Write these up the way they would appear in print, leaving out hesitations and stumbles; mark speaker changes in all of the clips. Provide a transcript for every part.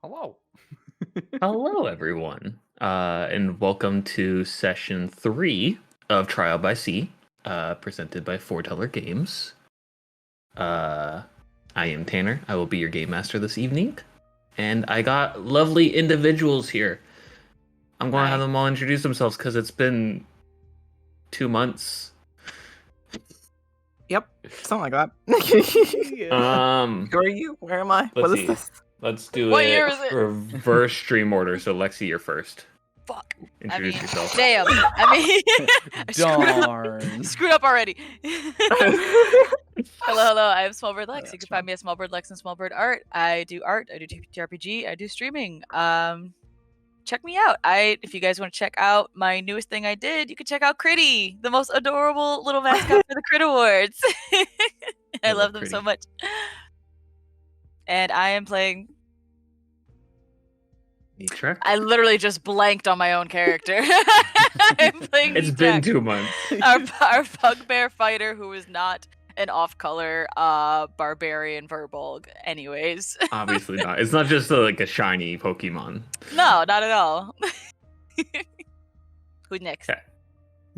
Speaker 1: Hello.
Speaker 2: Hello, everyone, and welcome to session 3 of Trial by Sea, presented by Foreteller Games. I am Tanner. I will be your game master this evening, and I got lovely individuals here. I'm going to have them all introduce themselves because it's been 2 months.
Speaker 3: Yep, something like that. Who are you? Where am I? What is this?
Speaker 2: Let's do
Speaker 4: What year is it?
Speaker 2: reverse stream order. So Lexi, you're first.
Speaker 4: Fuck.
Speaker 2: Introduce yourself.
Speaker 4: Damn.
Speaker 1: Darn.
Speaker 4: Screwed up already. Hello. I am Smallbird Lex. You can find me at Smallbird Lex and Smallbird Art. I do TRPG, I do streaming. Check me out. If you guys want to check out my newest thing I did, you can check out Critty, the most adorable little mascot for the Crit Awards. I love them so much. And I am playing
Speaker 2: Nitrak?
Speaker 4: I literally just blanked on my own character. I'm playing
Speaker 2: It's
Speaker 4: Nitrak,
Speaker 2: been 2 months.
Speaker 4: our bugbear fighter who is not an off-color barbarian Verbolg. Anyways.
Speaker 2: Obviously not. It's not just like a shiny Pokemon.
Speaker 4: No, not at all. Who next?
Speaker 2: Okay.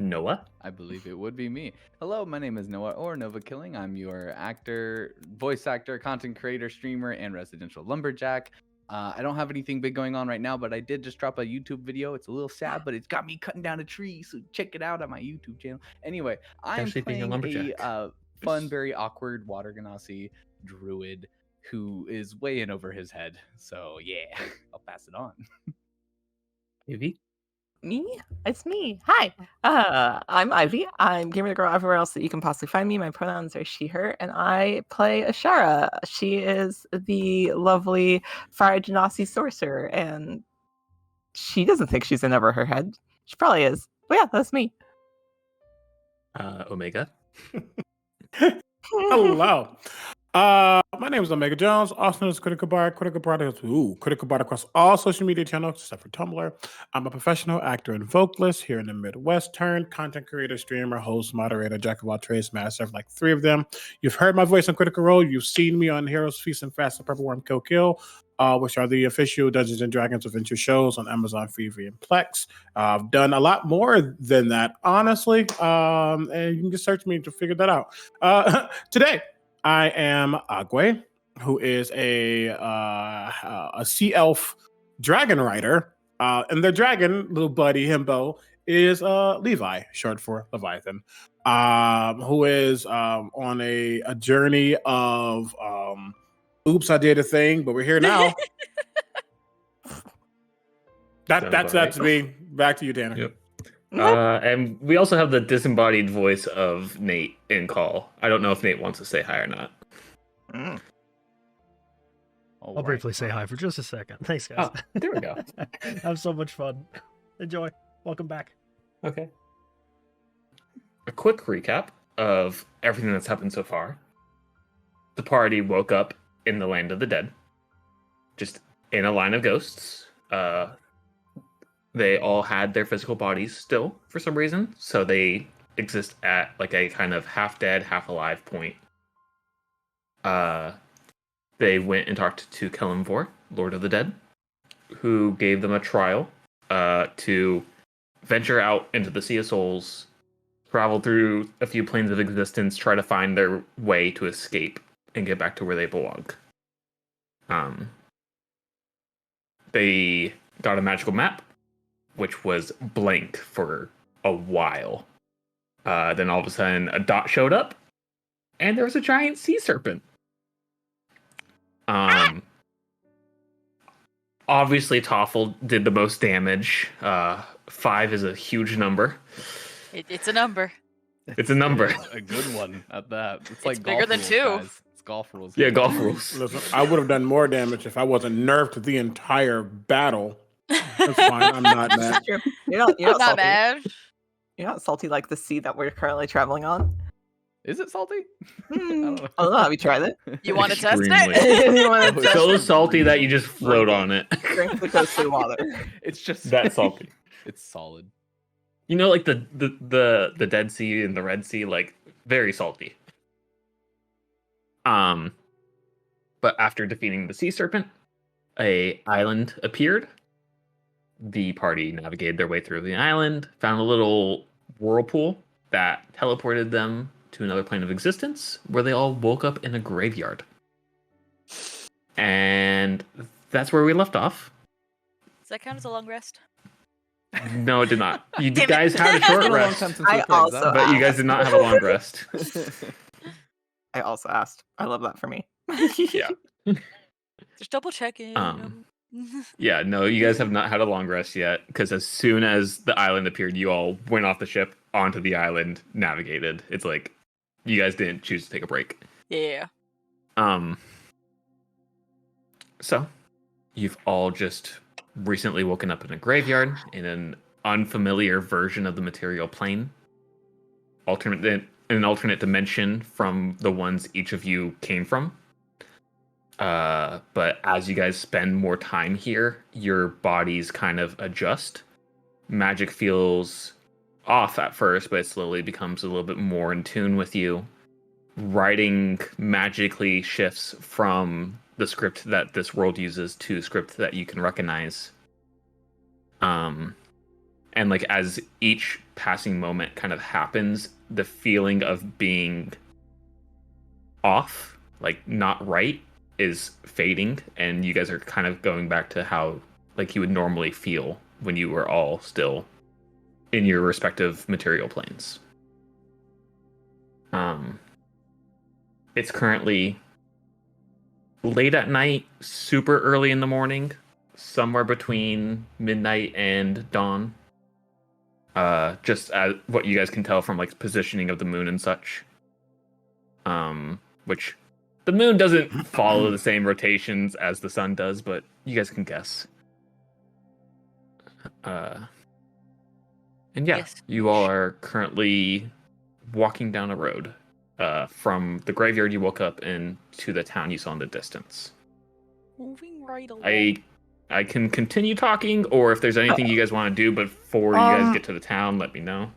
Speaker 2: Noah?
Speaker 1: I believe it would be me. Hello, my name is Noah or Nova Killing. I'm your actor, voice actor, content creator, streamer, and residential lumberjack. I don't have anything big going on right now, but I did just drop a YouTube video. It's a little sad, but it's got me cutting down a tree, so check it out on my YouTube channel. Anyway, I am
Speaker 2: Actually being a
Speaker 1: playing
Speaker 2: lumberjack.
Speaker 1: a fun, very awkward water genasi druid who is way in over his head. So yeah, I'll pass it on.
Speaker 2: Ivy?
Speaker 3: Me? It's me. Hi. I'm Ivy. I'm gamer the girl everywhere else that you can possibly find me. My pronouns are she, her, and I play Ashara. She is the lovely fire genasi sorcerer, and she doesn't think she's in over her head. She probably is. But yeah, that's me.
Speaker 2: Omega?
Speaker 5: Hello. My name is Omega Jones, also known as Critical Bard. Critical Bard across all social media channels except for Tumblr. I'm a professional actor and vocalist here in the Midwest. Turned content creator, streamer, host, moderator, jack of all trades, master of like 3 of them. You've heard my voice on Critical Role. You've seen me on Heroes Feast and Fast and Purple Worm Kill, which are the official Dungeons and Dragons adventure shows on Amazon, Freevee, and Plex. I've done a lot more than that, honestly. And you can just search me to figure that out. Today, I am Agwè, who is a sea elf dragon rider, and their dragon, little buddy himbo, is Levi, short for Leviathan, who is on a journey of oops, I did a thing, but we're here now. That's me. Back to you, Tanner.
Speaker 2: Yep. And we also have the disembodied voice of Nate in call. I don't know if Nate wants to say hi or not.
Speaker 6: I'll briefly say hi for just a second. Thanks, guys.
Speaker 2: Oh, there we go.
Speaker 6: Have so much fun. Enjoy. Welcome back.
Speaker 2: Okay. A quick recap of everything that's happened so far. The party woke up in the land of the dead, just in a line of ghosts. They all had their physical bodies still for some reason, so they exist at like a kind of half dead, half alive point. They went and talked to Kelemvor, Lord of the Dead, who gave them a trial to venture out into the Sea of Souls, travel through a few planes of existence, try to find their way to escape and get back to where they belong. They got a magical map, which was blank for a while. Then all of a sudden, a dot showed up, and there was a giant sea serpent. Obviously, Tápholl did the most damage. 5 is a huge number.
Speaker 4: It's a number.
Speaker 2: It's a number.
Speaker 1: A good one at that. It's like
Speaker 4: bigger
Speaker 1: golf
Speaker 4: than
Speaker 1: rules,
Speaker 4: 2.
Speaker 1: guys. It's golf rules.
Speaker 2: Yeah, golf rules.
Speaker 5: Listen, I would have done more damage if I wasn't nerfed the entire battle. That's fine. I'm not mad.
Speaker 3: You're
Speaker 4: I'm not
Speaker 3: salty.
Speaker 4: mad.
Speaker 3: You're not salty like the sea that we're currently traveling on.
Speaker 1: Is it salty?
Speaker 3: I don't know. Have you tried it?
Speaker 4: You want to test
Speaker 2: Extremely.
Speaker 4: it?
Speaker 3: You wanna
Speaker 2: It's so salty that you just float on it.
Speaker 3: drink the ghostly water.
Speaker 1: It's just
Speaker 2: That salty.
Speaker 1: It's solid.
Speaker 2: You know, like the Dead Sea and the Red Sea, like very salty. But after defeating the sea serpent, a island appeared. The party navigated their way through the island, found a little whirlpool that teleported them to another plane of existence, where they all woke up in a graveyard. And that's where we left off.
Speaker 4: Does that count as a long rest?
Speaker 2: No, it did not. You
Speaker 4: Damn it.
Speaker 2: guys had a
Speaker 1: It's
Speaker 2: short
Speaker 1: been a long
Speaker 2: rest,
Speaker 1: time since we
Speaker 3: I
Speaker 1: played,
Speaker 3: also
Speaker 1: Zach.
Speaker 2: but you guys did not have a long rest.
Speaker 3: I also asked. I love that for me.
Speaker 2: Yeah.
Speaker 4: Just double checking.
Speaker 2: Yeah, no, you guys have not had a long rest yet, because as soon as the island appeared, you all went off the ship onto the island, navigated. It's like you guys didn't choose to take a break.
Speaker 4: Yeah.
Speaker 2: So you've all just recently woken up in a graveyard in an unfamiliar version of the material plane, an alternate dimension from the ones each of you came from. But as you guys spend more time here, your bodies kind of adjust. Magic feels off at first, but it slowly becomes a little bit more in tune with you. Writing magically shifts from the script that this world uses to script that you can recognize. And like as each passing moment kind of happens, the feeling of being off, like not right, is fading, and you guys are kind of going back to how like you would normally feel when you were all still in your respective material planes. It's currently late at night, super early in the morning, somewhere between midnight and dawn. Just as what you guys can tell from like positioning of the moon and such. Which the moon doesn't follow the same rotations as the sun does, but you guys can guess. And yeah,
Speaker 4: Yes.
Speaker 2: you all are currently walking down a road from the graveyard you woke up in to the town you saw in the distance.
Speaker 4: Moving right along.
Speaker 2: I can continue talking, or if there's anything you guys want to do before you guys get to the town, let me know.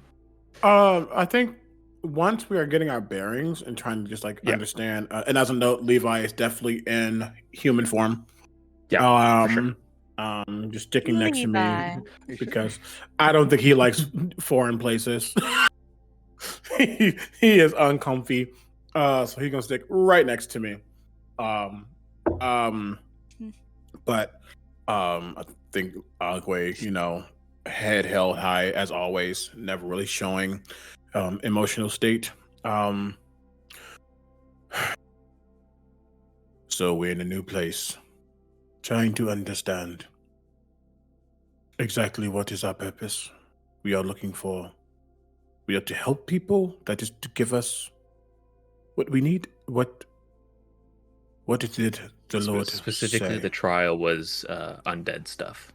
Speaker 5: I think once we are getting our bearings and trying to just like understand, and as a note, Levi is definitely in human form.
Speaker 2: Yeah, for sure.
Speaker 5: Just sticking next to
Speaker 4: Levi.
Speaker 5: me because I don't think he likes foreign places. he is uncomfy, so he's gonna stick right next to me. But I think Agwè, head held high as always, never really showing emotional state. So we're in a new place, trying to understand exactly what is our purpose. We are to help people. That is to give us what we need. What did the Lord
Speaker 2: Specifically,
Speaker 5: say?
Speaker 2: the trial was undead stuff.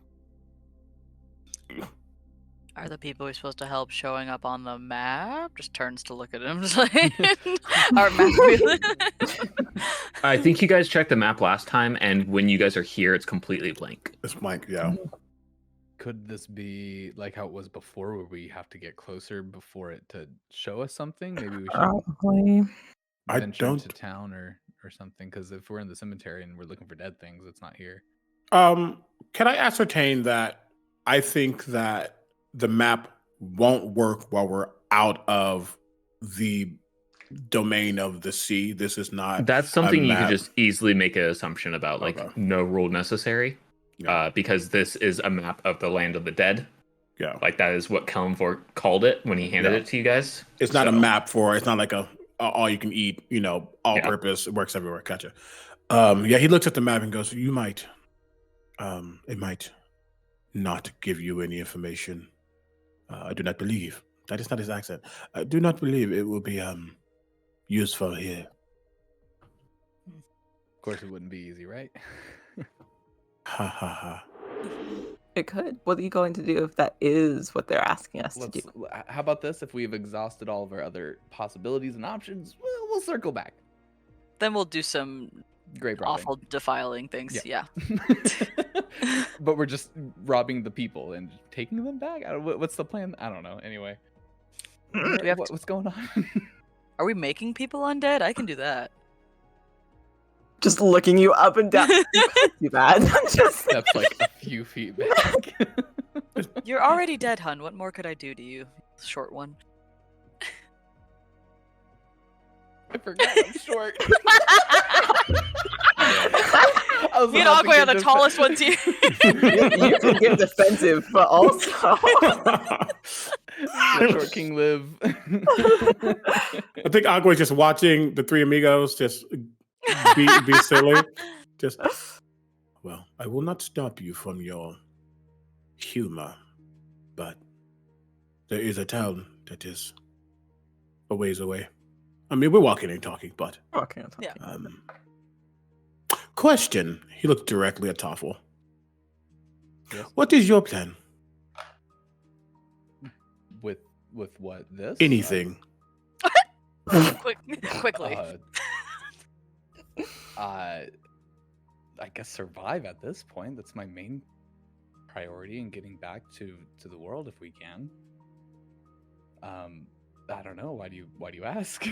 Speaker 4: Are the people we're supposed to help showing up on the map? Just turns to look at him. Just like, our map.
Speaker 2: I think you guys checked the map last time, and when you guys are here, it's completely blank.
Speaker 5: It's blank, yeah.
Speaker 1: Could this be like how it was before, where we have to get closer before it to show us something? Maybe we should
Speaker 3: Probably.
Speaker 1: venture into town or something. Because if we're in the cemetery and we're looking for dead things, it's not here.
Speaker 5: Can I ascertain that I think that the map won't work while we're out of the domain of the sea? This is not.
Speaker 2: That's something you could
Speaker 5: map.
Speaker 2: just easily make an assumption about, like
Speaker 5: Okay.
Speaker 2: no rule necessary,
Speaker 5: Yeah.
Speaker 2: because this is a map of the land of the dead.
Speaker 5: Yeah.
Speaker 2: Like that is what Kellenvor called it when he handed
Speaker 5: Yeah.
Speaker 2: it to you guys.
Speaker 5: It's not a
Speaker 2: So-
Speaker 5: map it's not like a all you can eat, all
Speaker 2: Yeah.
Speaker 5: purpose. It works everywhere. Gotcha. Yeah, he looks at the map and goes, it might not give you any information. I do not believe. That is not his accent. I do not believe it will be useful here.
Speaker 1: Of course, it wouldn't be easy, right?
Speaker 5: Ha ha ha.
Speaker 3: It could. What are you going to do if that is what they're asking us to do?
Speaker 1: How about this? If we've exhausted all of our other possibilities and options, we'll circle back.
Speaker 4: Then we'll do some
Speaker 1: Great robbing.
Speaker 4: awful defiling things. Yeah.
Speaker 1: But we're just robbing the people and taking them back. What's the plan? I don't know. Anyway,
Speaker 4: Do we have
Speaker 1: what's going on?
Speaker 4: Are we making people undead? I can do that.
Speaker 3: Just looking you up and down. You could do that. Just
Speaker 1: Steps like a few feet back.
Speaker 4: You're already dead, hun. What more could I do to you, short one?
Speaker 1: I forgot I'm short.
Speaker 4: Me and Agwè are the tallest ones here.
Speaker 3: you can get defensive, but also
Speaker 1: Let short king live.
Speaker 5: I think Agwè's just watching the three amigos just be silly. Just, well, I will not stop you from your humor, but there is a town that is a ways away. I mean, we're walking and talking, but
Speaker 3: okay.
Speaker 4: Yeah.
Speaker 5: Question. He looked directly at Tápholl.
Speaker 1: Yes.
Speaker 5: What is your plan?
Speaker 1: With what? This?
Speaker 5: Anything.
Speaker 4: Quickly.
Speaker 1: I guess survive at this point. That's my main priority in getting back to the world if we can. I don't know. Why do you ask?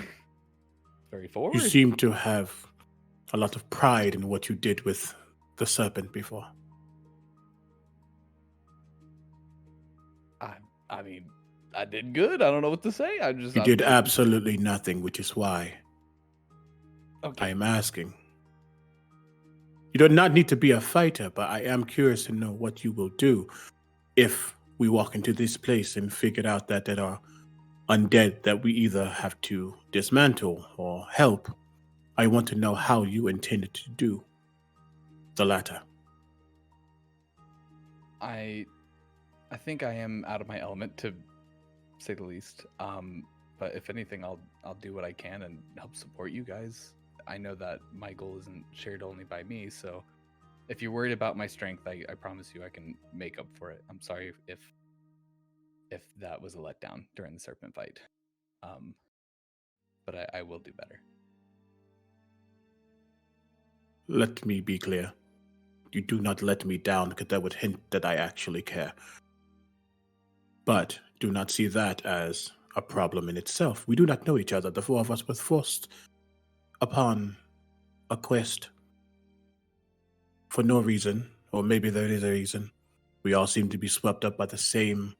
Speaker 1: Very forward.
Speaker 5: You seem to have a lot of pride in what you did with the serpent before.
Speaker 1: I mean, I did good. I don't know what to say.
Speaker 5: You did absolutely nothing, which is why
Speaker 1: Okay.
Speaker 5: I am asking. You do not need to be a fighter, but I am curious to know what you will do if we walk into this place and figure out that there are undead that we either have to dismantle or help. I want to know how you intended to do the latter.
Speaker 1: I think I am out of my element, to say the least. But if anything, I'll do what I can and help support you guys. I know that my goal isn't shared only by me, so if you're worried about my strength, I promise you I can make up for it. I'm sorry if that was a letdown during the serpent fight. But I will do better.
Speaker 5: Let me be clear. You do not let me down, because that would hint that I actually care. But do not see that as a problem in itself. We do not know each other. The four of us were forced upon a quest for no reason, or maybe there is a reason. We all seem to be swept up by the same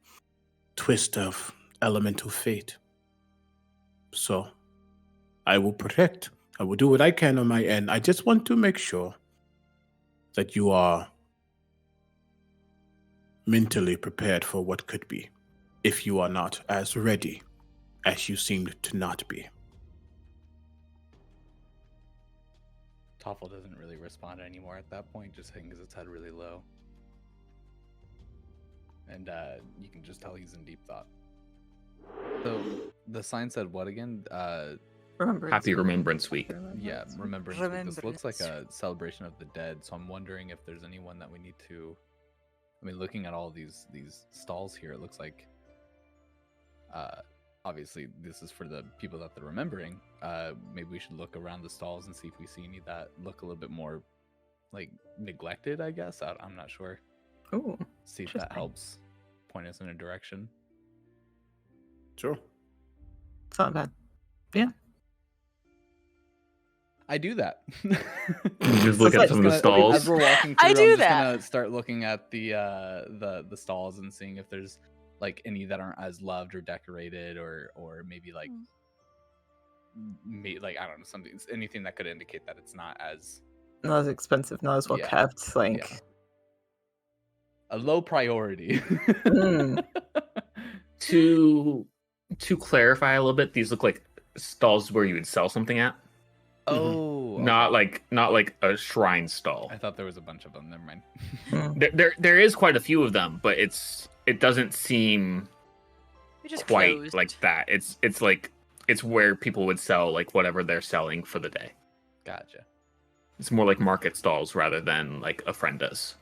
Speaker 5: twist of elemental fate. So, I will protect. I will do what I can on my end. I just want to make sure that you are mentally prepared for what could be, if you are not as ready as you seemed to not be.
Speaker 1: Tápholl doesn't really respond anymore at that point, just hangs his head really low. And you can just tell he's in deep thought. So the sign said what again?
Speaker 2: Happy Remembrance Week.
Speaker 1: Yeah, Remembrance Week. This looks like a celebration of the dead, so I'm wondering if there's anyone that we need to... I mean, looking at all these stalls here, it looks like... obviously, this is for the people that they're remembering. Maybe we should look around the stalls and see if we see any that look a little bit more, like, neglected, I guess. I'm not sure.
Speaker 3: Ooh,
Speaker 1: See if that helps point us in a direction.
Speaker 5: Sure.
Speaker 3: it's not bad. Yeah.
Speaker 1: I do that.
Speaker 2: You just look at some of the
Speaker 1: As
Speaker 2: stalls.
Speaker 1: we're walking through,
Speaker 4: I do
Speaker 1: I'm just
Speaker 4: that.
Speaker 1: gonna start looking at the stalls and seeing if there's like any that aren't as loved or decorated, or maybe like like I don't know, something, anything that could indicate that it's not as
Speaker 3: Not as expensive, not as well
Speaker 1: Yeah.
Speaker 3: kept. Like,
Speaker 1: Yeah. a low priority.
Speaker 3: Mm.
Speaker 2: To clarify a little bit, these look like stalls where you would sell something at.
Speaker 1: Oh,
Speaker 2: Not
Speaker 1: okay.
Speaker 2: like a shrine stall.
Speaker 1: I thought there was a bunch of them. Never mind.
Speaker 2: There is quite a few of them, but it doesn't seem
Speaker 4: You're just
Speaker 2: quite
Speaker 4: closed.
Speaker 2: like that. It's like it's where people would sell like whatever they're selling for the day.
Speaker 1: Gotcha.
Speaker 2: It's more like market stalls rather than like a friend does.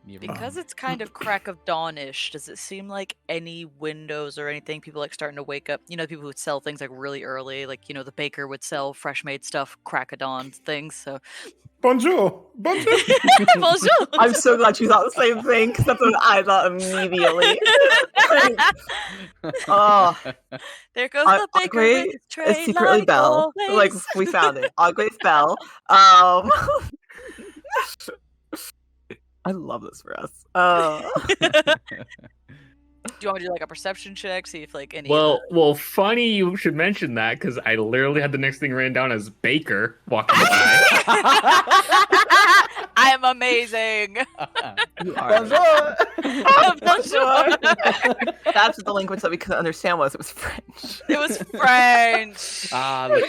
Speaker 4: Because it's kind of crack of dawn-ish, does it seem like any windows or anything people like starting to wake up? You know, people would sell things like really early, like the baker would sell fresh made stuff, crack of dawn things. So
Speaker 5: Bonjour. Bonjour.
Speaker 4: Bonjour.
Speaker 3: I'm so glad you thought the same thing because that's what I thought immediately. Oh,
Speaker 4: There goes the baker
Speaker 3: Agwè
Speaker 4: with his tray,
Speaker 3: is secretly
Speaker 4: like
Speaker 3: Belle.
Speaker 4: always.
Speaker 3: Like we found it. Agwè's Belle. I love this for us.
Speaker 4: Do you want me to do like a perception check, see if like any?
Speaker 2: Well, funny you should mention that because I literally had the next thing written down as Baker walking by.
Speaker 4: I am amazing.
Speaker 3: You are.
Speaker 1: Bonjour.
Speaker 4: Bonjour.
Speaker 3: That's the language that we couldn't understand was. It was French.
Speaker 4: It was French.
Speaker 1: The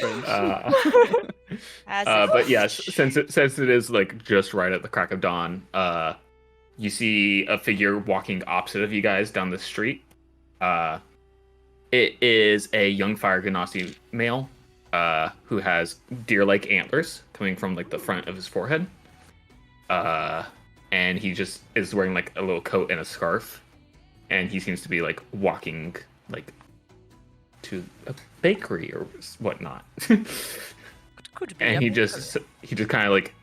Speaker 1: French.
Speaker 2: But yes, since it is like just right at the crack of dawn, you see a figure walking opposite of you guys down the street. It is a young Fire Ganassi male who has deer-like antlers coming from like the front of his forehead. And he just is wearing like a little coat and a scarf. And he seems to be like walking like to a bakery or whatnot.
Speaker 4: Could be
Speaker 2: And
Speaker 4: a
Speaker 2: he just kind of like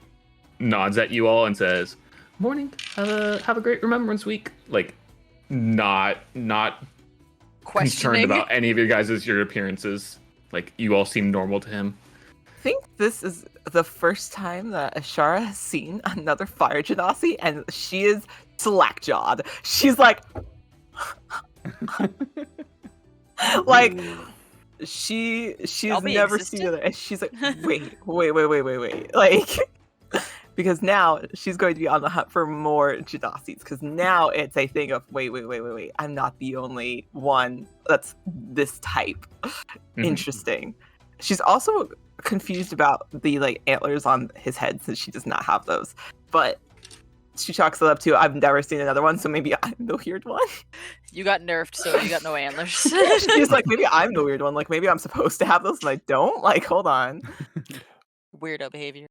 Speaker 2: nods at you all and says, "Morning. Have a great Remembrance week." Like, not concerned
Speaker 4: questioning.
Speaker 2: about any of your guys' your appearances. Like, you all seem normal to him.
Speaker 3: I think this is the first time that Ashara has seen another Fire Genasi, and she is slack-jawed. She's like, like she's
Speaker 4: I'll be
Speaker 3: never
Speaker 4: existent.
Speaker 3: seen it, and she's like, wait, like. Because now she's going to be on the hunt for more Jadasis. Because now it's a thing of wait. I'm not the only one that's this type.
Speaker 2: Mhm.
Speaker 3: Interesting. She's also confused about the like antlers on his head since she does not have those. But she chalks it up to I've never seen another one, so maybe I'm the weird one.
Speaker 4: You got nerfed, so you got no antlers.
Speaker 3: She's like, maybe I'm the weird one. Like maybe I'm supposed to have those and I don't. Like, hold on.
Speaker 4: Weirdo behavior.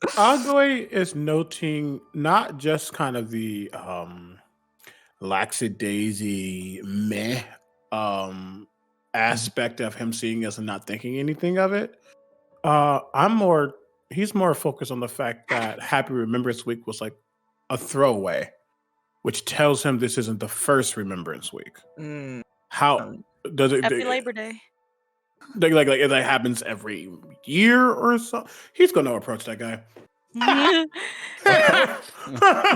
Speaker 5: Agwè is noting not just kind of the lackadaisy meh aspect of him seeing us and not thinking anything of it. He's more focused on the fact that Happy Remembrance Week was like a throwaway, which tells him this isn't the first Remembrance Week.
Speaker 3: Mm,
Speaker 5: How does it
Speaker 4: Happy Labor Day.
Speaker 5: like if that happens every year or so? He's gonna approach that guy.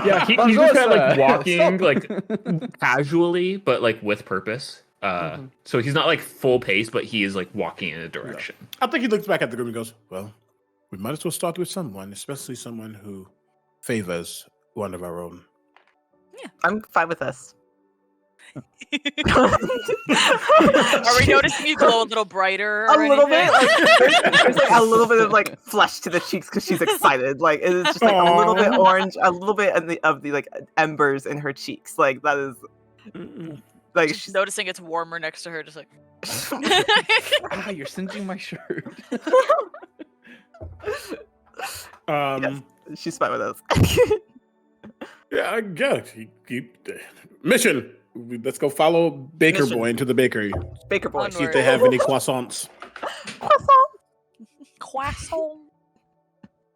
Speaker 2: Yeah, he's just kind of like walking like casually, but like with purpose. So he's not like full pace, but he is like walking in a direction.
Speaker 5: I think he looks back at the group and goes, "Well, we might as well start with someone, especially someone who favors one of our own."
Speaker 3: I'm fine with this.
Speaker 4: Are we noticing you glow a little brighter?
Speaker 3: A
Speaker 4: Or
Speaker 3: little bit.
Speaker 4: anything?
Speaker 3: Like, there's like a little bit of like flesh to the cheeks because she's excited. Like it's just like a little bit orange, a little bit of the like embers in her cheeks. Like that is like
Speaker 4: Just
Speaker 3: she's
Speaker 4: noticing it's warmer next to her, just like.
Speaker 1: You're singeing my shirt.
Speaker 3: Yes. She's fine with us.
Speaker 5: Yeah, I guess. Mission. Let's go follow Baker
Speaker 3: Mission.
Speaker 5: Boy into the bakery.
Speaker 3: Baker boy.
Speaker 4: Onward.
Speaker 5: See if they have any croissants.
Speaker 4: Croissant.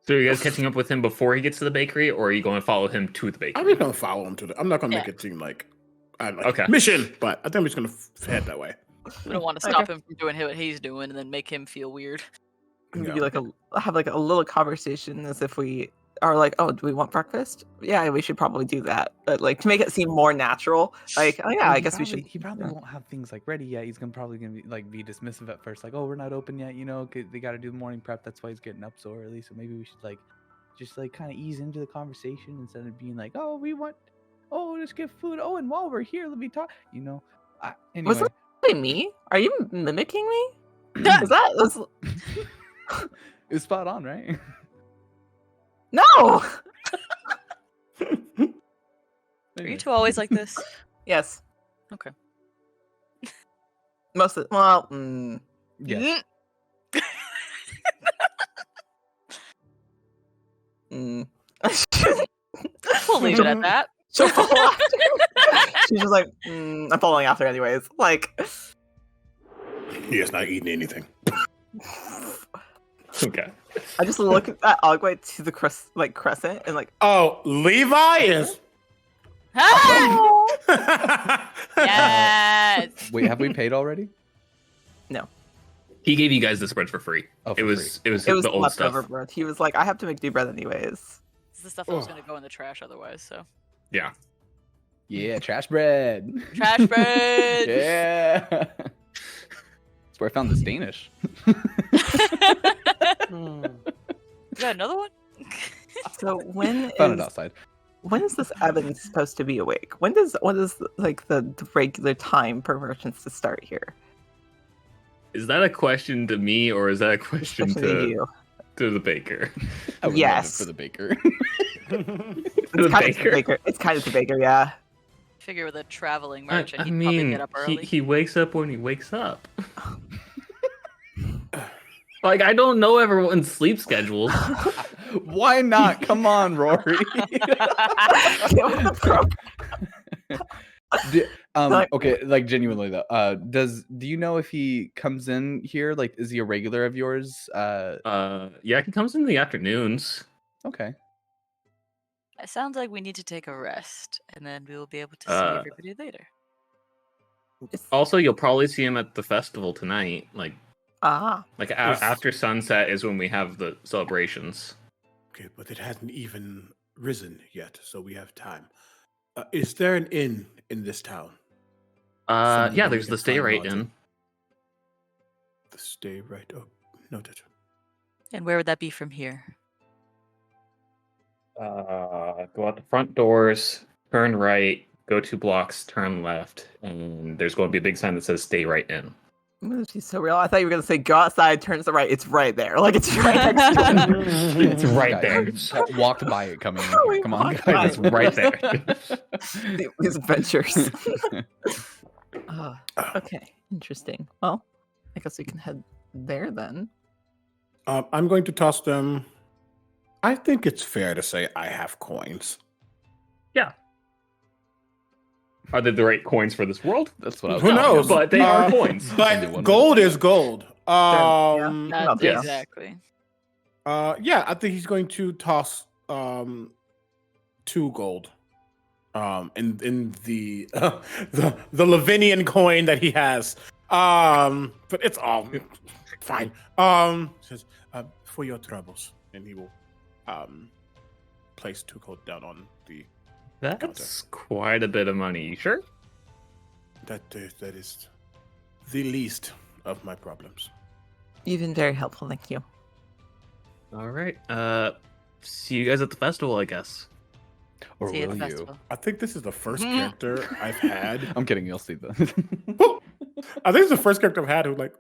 Speaker 2: So are you guys catching up with him before he gets to the bakery, or are you going to follow him to the bakery?
Speaker 5: I'm just gonna follow him to the. I'm not gonna make
Speaker 4: Yeah.
Speaker 5: it seem like I'm like
Speaker 2: Okay.
Speaker 5: mission, but I think I'm just gonna head that way.
Speaker 4: We don't want to stop him from doing what he's doing and then make him feel weird.
Speaker 3: Maybe like have like a little conversation as if we are like, oh, do we want breakfast? Yeah, we should probably do that. But like to make it seem more natural, like, oh yeah, I guess we should.
Speaker 1: He probably won't have things like ready yet. He's probably gonna be dismissive at first, like, oh, we're not open yet. You know, 'cause they got to do the morning prep. That's why he's getting up so early. So maybe we should just kind of ease into the conversation instead of being like, oh, let's get food. Oh, and while we're here, let me talk. You know, anyway.
Speaker 3: Was that really me? Are you mimicking me? Is that was...
Speaker 1: It's spot on, right?
Speaker 3: No?
Speaker 4: Are you two always like this?
Speaker 3: Yes.
Speaker 4: Okay.
Speaker 3: Most of well,
Speaker 1: Yeah.
Speaker 3: mm.
Speaker 4: leave it at that.
Speaker 3: She'll follow after. She's just like, I'm following after anyways. Like,
Speaker 5: He has not eaten anything.
Speaker 2: Okay.
Speaker 3: I just look at Agwè to the crescent and like,
Speaker 5: Oh, Levi is.
Speaker 4: Ah! Yes.
Speaker 1: Wait, have we paid already?
Speaker 2: He gave you guys this bread for free.
Speaker 1: Oh,
Speaker 2: It was
Speaker 3: it was
Speaker 2: the old
Speaker 3: leftover
Speaker 2: stuff.
Speaker 3: bread. He was like, I have to make new bread anyways.
Speaker 4: This is the stuff that was going to go in the trash otherwise, so.
Speaker 2: Yeah.
Speaker 1: Yeah, trash bread.
Speaker 4: Trash bread!
Speaker 1: Yeah. That's where I found this Danish.
Speaker 4: You got another one?
Speaker 3: So when
Speaker 1: Found it
Speaker 3: is
Speaker 1: outside.
Speaker 3: when is this Evan supposed to be awake? What is like the regular time for merchants to start here?
Speaker 2: Is that a question to me or is that a question
Speaker 3: Especially you.
Speaker 2: to the baker?
Speaker 1: I would love it
Speaker 3: Yes.
Speaker 1: for the baker.
Speaker 3: It's kind of the baker. It's kind of the baker, yeah.
Speaker 4: Figure with a traveling
Speaker 2: I
Speaker 4: merchant, he'd probably
Speaker 2: mean,
Speaker 4: get up early.
Speaker 2: he wakes up when he wakes up. Like, I don't know everyone's sleep schedules.
Speaker 1: Why not? Come on, Rory. Okay, like genuinely though. Do you know if he comes in here? Like, is he a regular of yours?
Speaker 2: Yeah, he comes in the afternoons.
Speaker 1: Okay.
Speaker 4: It sounds like we need to take a rest, and then we will be able to see everybody later.
Speaker 2: Also, you'll probably see him at the festival tonight. Like
Speaker 5: Yes.
Speaker 2: after sunset is when we have the celebrations.
Speaker 5: Okay, but it hasn't even risen yet, so we have time. Is there an inn in this town? Somewhere
Speaker 2: Yeah,
Speaker 5: where we
Speaker 2: there's
Speaker 5: can
Speaker 2: the Stay
Speaker 5: find
Speaker 2: Right
Speaker 5: lodging?
Speaker 2: Inn.
Speaker 5: The Stay Right. Oh, noted.
Speaker 4: And where would that be from here?
Speaker 2: Go out the front doors, turn right, go 2 blocks, turn left, and there's going to be a big sign that says "Stay Right In."
Speaker 3: She's so real. I thought you were gonna say go outside, turn to the right. It's right there. Like it's right next to it.
Speaker 2: It's right there.
Speaker 1: Guys, walked by it coming in
Speaker 3: We
Speaker 1: here. Come on,
Speaker 3: walked by
Speaker 1: guys.
Speaker 2: It's right there.
Speaker 3: These adventures. Okay, interesting. Well, I guess we can head there then.
Speaker 5: I'm going to toss them. I think it's fair to say I have coins.
Speaker 2: Yeah. Are they the right coins for this world?
Speaker 1: That's what I was
Speaker 5: Who knows?
Speaker 2: But they are coins.
Speaker 1: Only
Speaker 5: But
Speaker 1: one
Speaker 5: gold is gold.
Speaker 4: That's
Speaker 2: yes.
Speaker 4: exactly.
Speaker 5: Yeah, I think he's going to toss 2 gold. In the the Lavinian coin that he has. But it's all fine. Says for your troubles, and he will place 2 gold down on the.
Speaker 2: That's quite a bit of money. You sure?
Speaker 5: That is the least of my problems.
Speaker 3: You've been very helpful. Thank you.
Speaker 2: All right. See you guys at the festival, I guess.
Speaker 1: Or
Speaker 4: See you at
Speaker 1: will
Speaker 4: the
Speaker 1: you?
Speaker 4: festival.
Speaker 5: I think this is the first character I've had.
Speaker 1: I'm kidding. You'll see the.
Speaker 5: I think it's the first character I've had who like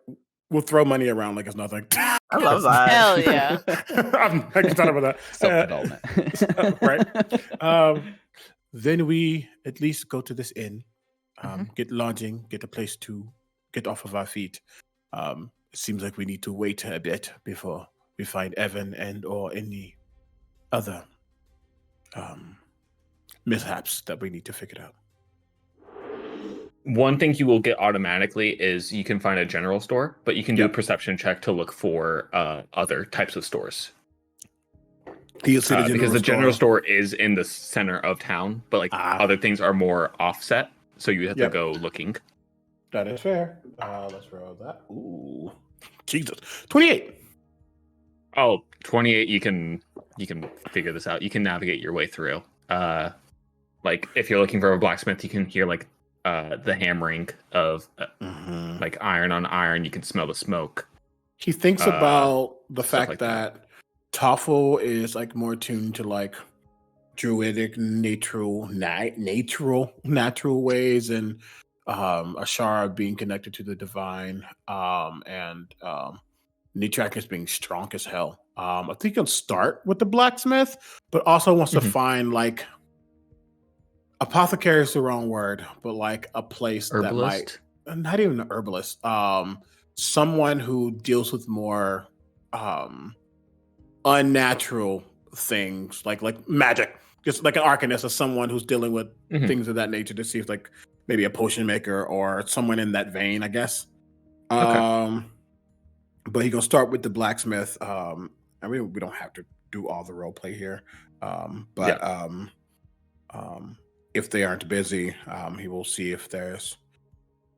Speaker 5: will throw money around like it's nothing.
Speaker 3: I love that.
Speaker 4: Hell yeah.
Speaker 5: I'm excited about that.
Speaker 1: Self-development.
Speaker 5: Right. Then we at least go to this inn, get lodging, get a place to get off of our feet. It seems like we need to wait a bit before we find Evan and or any other mishaps that we need to figure out.
Speaker 2: One thing you will get automatically is you can find a general store, but you can do a perception check to look for other types of stores.
Speaker 5: Because
Speaker 2: the general store is in the center of town, but like other things are more offset, so you have to go looking.
Speaker 5: That is fair. Let's roll that. Ooh, Jesus, 28.
Speaker 2: Oh, 28. You can figure this out. You can navigate your way through. Like if you're looking for a blacksmith, you can hear like the hammering of like iron on iron. You can smell the smoke.
Speaker 5: He thinks about the
Speaker 2: stuff
Speaker 5: fact
Speaker 2: like
Speaker 5: that Tápholl is like more tuned to like druidic natural ways, and Ashara being connected to the divine, and Nitrak is being strong as hell. I think he'll start with the blacksmith, but also wants to find like apothecary is the wrong word, but like a place
Speaker 2: Herbalist?
Speaker 5: that might not even an herbalist, someone who deals with more unnatural things like magic, just like an arcanist or someone who's dealing with
Speaker 2: Mhm.
Speaker 5: things of that nature to see if like maybe a potion maker or someone in that vein, I guess.
Speaker 2: Okay.
Speaker 5: But he's gonna start with the blacksmith. And we don't have to do all the role play here. But if they aren't busy, he will see if there's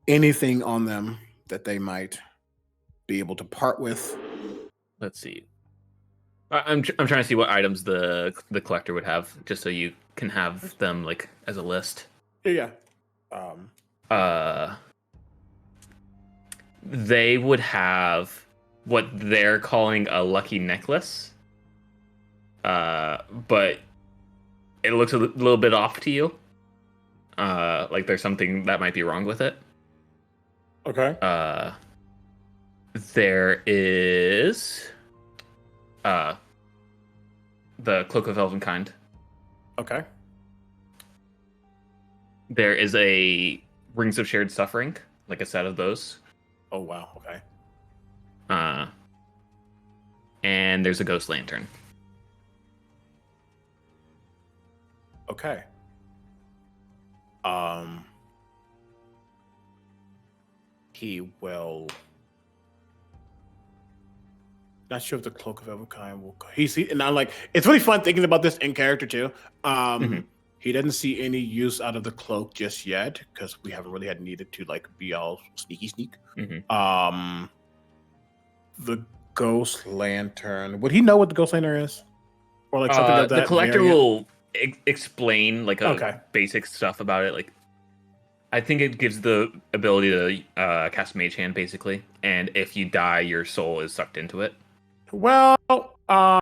Speaker 5: anything on them that they might be able to part with.
Speaker 2: Let's see. I'm trying to see what items the collector would have, just so you can have them like as a list.
Speaker 5: Yeah.
Speaker 2: They would have what they're calling a lucky necklace. But it looks a little bit off to you. Like there's something that might be wrong with it.
Speaker 5: Okay.
Speaker 2: There is the Cloak of Elvenkind.
Speaker 5: Okay.
Speaker 2: There is a Rings of Shared Suffering, like a set of those.
Speaker 5: Oh wow. Okay.
Speaker 2: And there's a Ghost Lantern.
Speaker 5: Okay. He will. Not sure if the Cloak of Everkind will. And I'm like, it's really fun thinking about this in character too. He doesn't see any use out of the cloak just yet because we haven't really had needed to like be all sneak. The Ghost Lantern. Would he know what the Ghost Lantern is? Or like something of that
Speaker 2: the collector
Speaker 5: variant?
Speaker 2: will explain like basic stuff about it. Like, I think it gives the ability to cast Mage Hand basically, and if you die, your soul is sucked into it.
Speaker 5: Well,
Speaker 2: I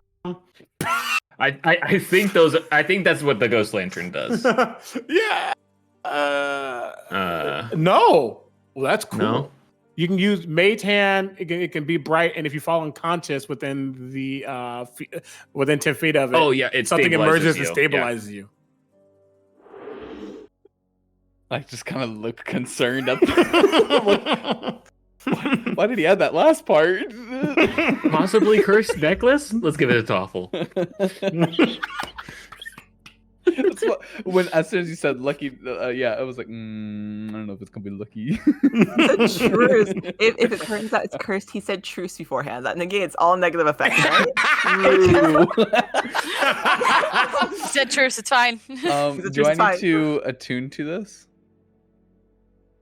Speaker 2: think I think that's what the Ghost Lantern does.
Speaker 5: yeah. No. Well, that's cool.
Speaker 2: No?
Speaker 5: You can use Mage Hand. It can be bright, and if you fall unconscious within the within 10 feet of it,
Speaker 2: Oh yeah, it
Speaker 5: something emerges and
Speaker 2: you.
Speaker 5: stabilizes you.
Speaker 1: I just kind of look concerned at why did he add that last part?
Speaker 2: Possibly cursed necklace? Let's give it a Tápholl.
Speaker 1: That's what, as soon as you said lucky, yeah, I was like, I don't know if it's gonna be lucky.
Speaker 3: Truce. If it turns out it's cursed, he said truce beforehand. That negates all negative effects, right?
Speaker 1: True.
Speaker 4: He said truce, it's fine.
Speaker 1: Do I need to attune to this?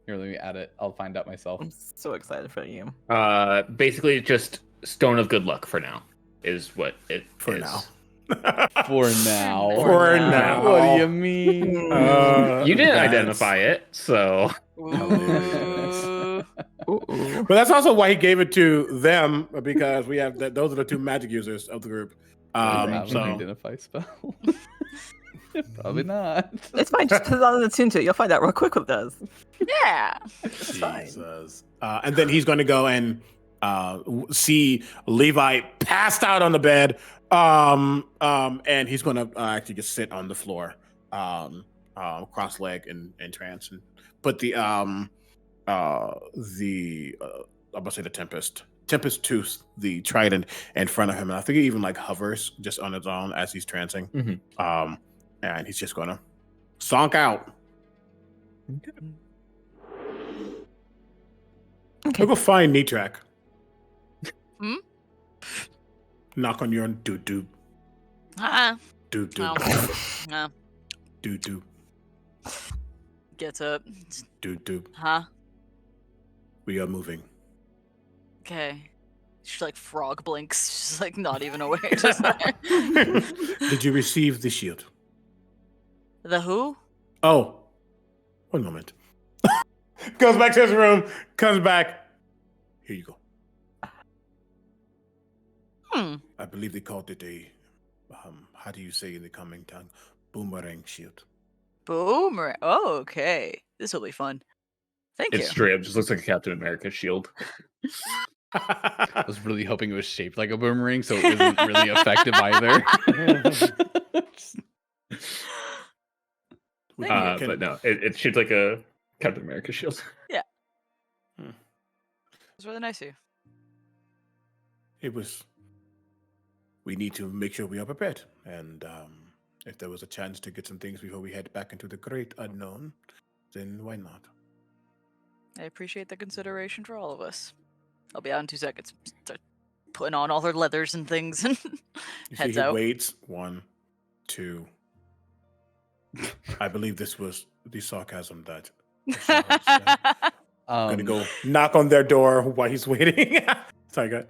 Speaker 1: Here, let me add it. I'll find out myself.
Speaker 3: I'm so excited for you.
Speaker 2: Basically, just Stone of Good Luck for now is what it
Speaker 5: For
Speaker 2: is.
Speaker 5: now.
Speaker 1: For now.
Speaker 5: For now.
Speaker 1: What do you mean?
Speaker 2: You didn't
Speaker 5: that's-
Speaker 2: identify it, so
Speaker 4: Ooh.
Speaker 5: But that's also why he gave it to them because we have those are the two magic users of the group.
Speaker 1: Do I have an
Speaker 5: So
Speaker 1: identify spell? Probably not.
Speaker 3: It's fine. Just put it on the tune to it. You'll find out real quick what it does.
Speaker 4: Yeah.
Speaker 5: Jesus. And then he's going to go and see Levi passed out on the bed. And he's going to actually just sit on the floor, cross-legged and trance, and put I'm gonna say the Tempest Tooth, the trident, in front of him, and I think he even like hovers just on its own as he's trancing. And he's just gonna sonk out.
Speaker 3: Okay.
Speaker 5: We'll go find Nitrak.
Speaker 4: Hmm?
Speaker 5: Knock on your doo-doo. Doo-doo.
Speaker 4: No.
Speaker 5: Doo-doo.
Speaker 4: Gets up.
Speaker 5: Doo-doo.
Speaker 4: Huh?
Speaker 5: We are moving.
Speaker 4: Okay. She's like frog blinks. She's like not even aware. Just
Speaker 5: Did you receive the shield?
Speaker 4: the who?
Speaker 5: Oh, 1 moment. Goes back to his room, comes back. Here you go. I believe they called it a, how do you say in the common tongue? Boomerang shield.
Speaker 4: Boomerang. Oh, okay. This will be fun. Thank
Speaker 2: it's
Speaker 4: you.
Speaker 2: straight up just looks like a Captain America shield.
Speaker 1: I was really hoping it was shaped like a boomerang, so it wasn't really effective either.
Speaker 2: But no, it's shaped like a Captain America shield.
Speaker 4: Yeah. It's really nice of you.
Speaker 5: It was. We need to make sure we are prepared, and if there was a chance to get some things before we head back into the great unknown, then why not?
Speaker 4: I appreciate the consideration for all of us. I'll be out in 2 seconds. Start putting on all her leathers and things and
Speaker 5: You see,
Speaker 4: heads
Speaker 5: he
Speaker 4: out.
Speaker 5: waits. 1, 2. I believe this was the sarcasm that Ashara said. I'm gonna go knock on their door while he's waiting. Sorry, go ahead.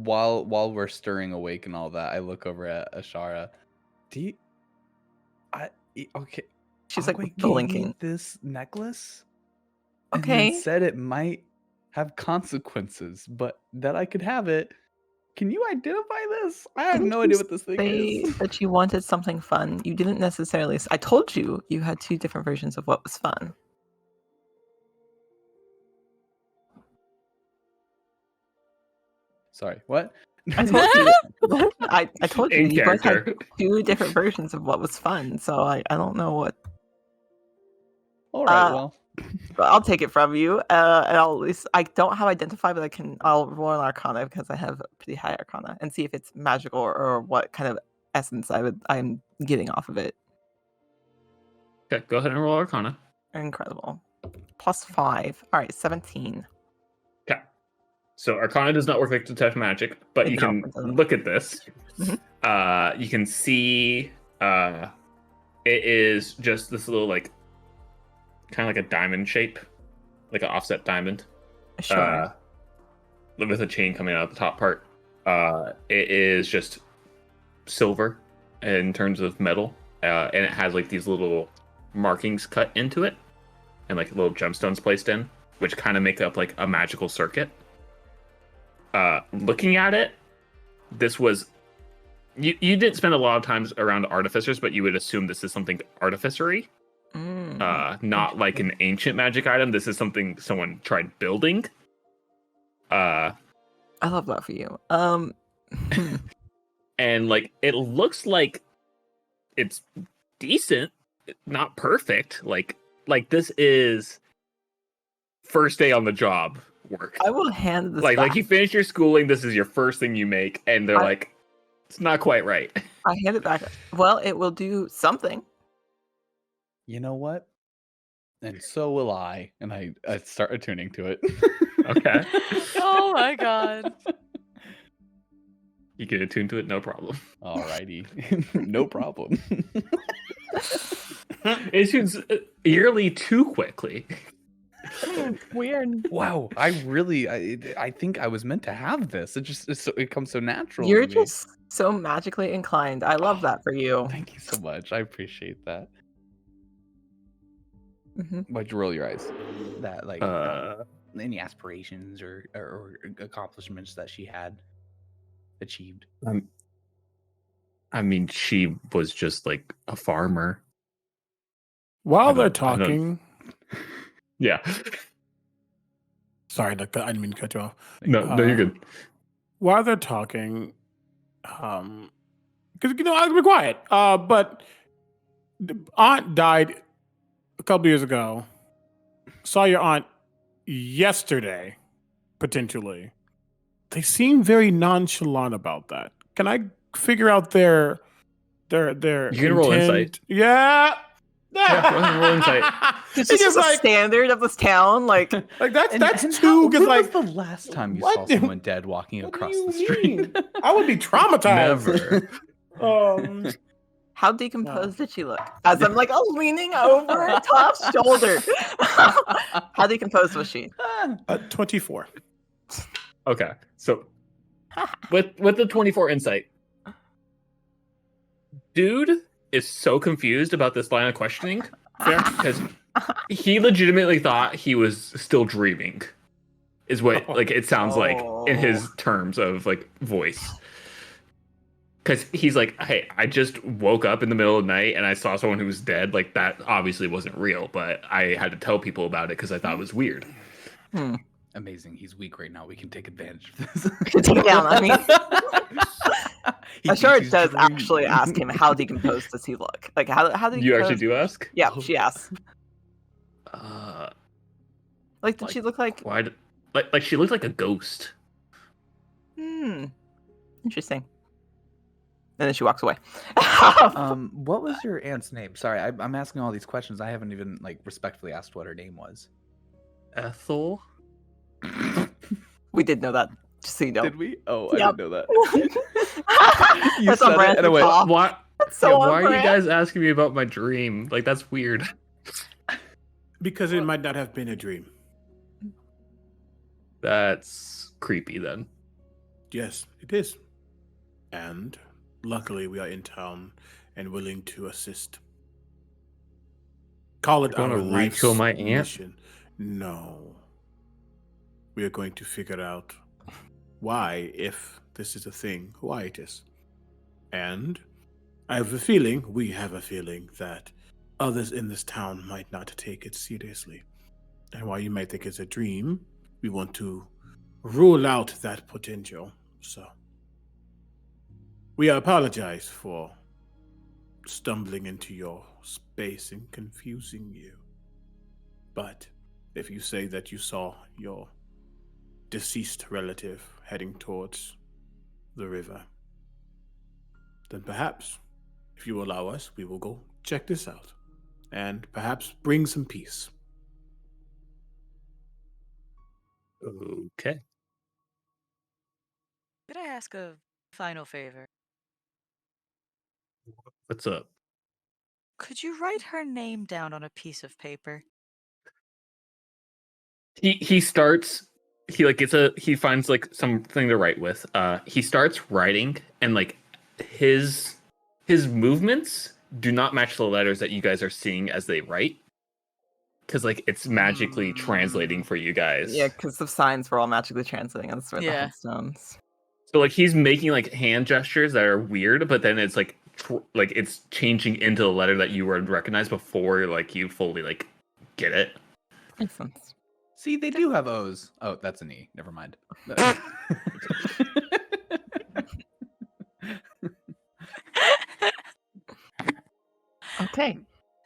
Speaker 1: While we're stirring awake and all that, I look over at Ashara. Okay.
Speaker 3: She's like
Speaker 1: Agwè gave me
Speaker 3: blinking.
Speaker 1: this necklace. And
Speaker 3: Okay.
Speaker 1: then said it might have consequences, but that I could have it. Can you identify this? I have
Speaker 3: Didn't
Speaker 1: no
Speaker 3: you
Speaker 1: idea what this thing
Speaker 3: say
Speaker 1: is.
Speaker 3: that you wanted something fun. You didn't necessarily. I told you you had 2 different versions of what was fun.
Speaker 1: Sorry, what?
Speaker 3: I told you. I told you
Speaker 2: In
Speaker 3: you both had
Speaker 2: character.
Speaker 3: 2 different versions of what was fun. So I don't know what.
Speaker 1: All right,
Speaker 3: Uh,
Speaker 1: well.
Speaker 3: But I'll take it from you. And I'll at least I don't have identify, but I'll roll an Arcana because I have pretty high Arcana and see if it's magical or what kind of essence I'm getting off of it.
Speaker 2: Okay, go ahead and roll Arcana.
Speaker 3: Incredible. +5. All right, 17.
Speaker 2: Okay. So Arcana does not work like detect magic, but
Speaker 3: It
Speaker 2: you
Speaker 3: don't,
Speaker 2: can
Speaker 3: it doesn't.
Speaker 2: look at this.
Speaker 3: Mhm.
Speaker 2: You can see it is just this little like kind of like a diamond shape, like an offset diamond.
Speaker 3: Sure.
Speaker 2: With a chain coming out of the top part. It is just silver in terms of metal, and it has like these little markings cut into it, and like little gemstones placed in, which kind of make up like a magical circuit. Looking at it, this was you didn't spend a lot of times around artificers, but you would assume this is something artificery. Not like an ancient magic item. This is something someone tried building.
Speaker 3: I love that for you.
Speaker 2: And like it looks like it's decent, not perfect. Like this is first day on the job work.
Speaker 3: I will hand this
Speaker 2: Like
Speaker 3: back.
Speaker 2: you finish your schooling, this is your first thing you make, and they're like, it's not quite right.
Speaker 3: I hand it back. Well, it will do something.
Speaker 1: You know what? And so will I. And I start attuning to it.
Speaker 2: Okay.
Speaker 4: Oh my god.
Speaker 2: You can attune to it, no problem.
Speaker 1: Alrighty. No problem.
Speaker 2: It tunes yearly too quickly.
Speaker 3: Weird.
Speaker 1: Wow, I think I was meant to have this. It comes so natural.
Speaker 3: You're
Speaker 1: to me.
Speaker 3: just so magically inclined. I love that for you.
Speaker 1: Thank you so much. I appreciate that.
Speaker 3: Mhm.
Speaker 1: Why'd you roll your eyes? That like any aspirations or accomplishments that she had achieved.
Speaker 2: I mean, she was just like a farmer.
Speaker 5: While
Speaker 2: I
Speaker 5: they're
Speaker 2: don't-
Speaker 5: talking,
Speaker 2: Yeah.
Speaker 5: sorry, I didn't mean to cut you off.
Speaker 2: No, you're good.
Speaker 5: While they're talking, because I'll be quiet. But the aunt died a couple years ago. Saw your aunt yesterday, potentially. They seem very nonchalant about that. Can I figure out their
Speaker 2: You can roll
Speaker 5: intent?
Speaker 2: insight.
Speaker 5: Yeah.
Speaker 2: Yeah, go ahead and roll insight.
Speaker 3: This
Speaker 5: It's
Speaker 3: is
Speaker 5: just
Speaker 3: a
Speaker 5: like
Speaker 3: standard of this town. Like,
Speaker 5: that's
Speaker 1: And
Speaker 5: two. Because
Speaker 1: when
Speaker 5: like
Speaker 1: was the last time you
Speaker 5: what
Speaker 1: saw
Speaker 5: do-
Speaker 1: someone dead walking
Speaker 5: what do
Speaker 1: across
Speaker 5: you
Speaker 1: the street?
Speaker 5: mean? I would be traumatized.
Speaker 1: Never.
Speaker 3: how decomposed did she look? As I'm like, leaning over Toph's shoulder. How decomposed was she?
Speaker 5: 24.
Speaker 2: Okay, so with the 24 insight, dude is so confused about this line of questioning because he legitimately thought he was still dreaming, is what like it sounds like in his terms of like voice. Because he's like, hey, I just woke up in the middle of the night and I saw someone who was dead. Like that obviously wasn't real, but I had to tell people about it because I thought it was weird.
Speaker 1: Amazing. He's weak right now. We can take advantage of this.
Speaker 3: Take it down. I mean,
Speaker 1: He
Speaker 3: I'm sure
Speaker 1: thinks
Speaker 3: it does
Speaker 1: he's
Speaker 3: actually
Speaker 1: dreaming.
Speaker 3: ask him how decomposed does he look? Like how decomposed?
Speaker 2: You actually do ask?
Speaker 3: Yeah, she asks. Like, did
Speaker 2: Like,
Speaker 3: she look like?
Speaker 2: Why? Like she looked like a ghost.
Speaker 3: Interesting. And then she walks away.
Speaker 1: What was your aunt's name? Sorry, I'm asking all these questions. I haven't even respectfully asked what her name was.
Speaker 2: Ethel.
Speaker 3: We did know that, just so you know.
Speaker 1: Did we? Oh, I
Speaker 3: Yep.
Speaker 1: didn't know that. You
Speaker 3: That's on
Speaker 1: said
Speaker 3: brand
Speaker 1: it, and I
Speaker 3: for
Speaker 1: went,
Speaker 3: Paul.
Speaker 2: Why?
Speaker 3: That's so
Speaker 2: yeah,
Speaker 3: on
Speaker 2: why are you
Speaker 3: brand.
Speaker 2: guys asking me about my dream? Like that's weird.
Speaker 5: Because it might not have been a dream.
Speaker 2: That's creepy then.
Speaker 5: Yes, it is. And luckily, we are in town and willing to assist. Call it
Speaker 2: You're
Speaker 5: our
Speaker 2: gonna
Speaker 5: life's
Speaker 2: rekill my aunt?
Speaker 5: mission. No. We are going to figure out why, if this is a thing, why it is. And I have a feeling, we have a feeling, that others in this town might not take it seriously. And while you might think it's a dream, we want to rule out that potential. So, we apologize for stumbling into your space and confusing you. But if you say that you saw your deceased relative heading towards the river, then perhaps, if you allow us, we will go check this out and perhaps bring some peace.
Speaker 2: Okay.
Speaker 4: Could I ask a final favor?
Speaker 2: What's up?
Speaker 4: Could you write her name down on a piece of paper?
Speaker 2: He starts. He finds something to write with. He starts writing, and his movements do not match the letters that you guys are seeing as they write. Because it's magically translating for you guys.
Speaker 3: Yeah, because the signs were all magically translating on the
Speaker 4: Yeah.
Speaker 3: headstones.
Speaker 2: So he's making hand gestures that are weird, but then it's it's changing into the letter that you would recognize before you fully get it.
Speaker 3: Makes sense.
Speaker 1: See, they do have O's. Oh, that's an E. Never mind.
Speaker 3: Okay.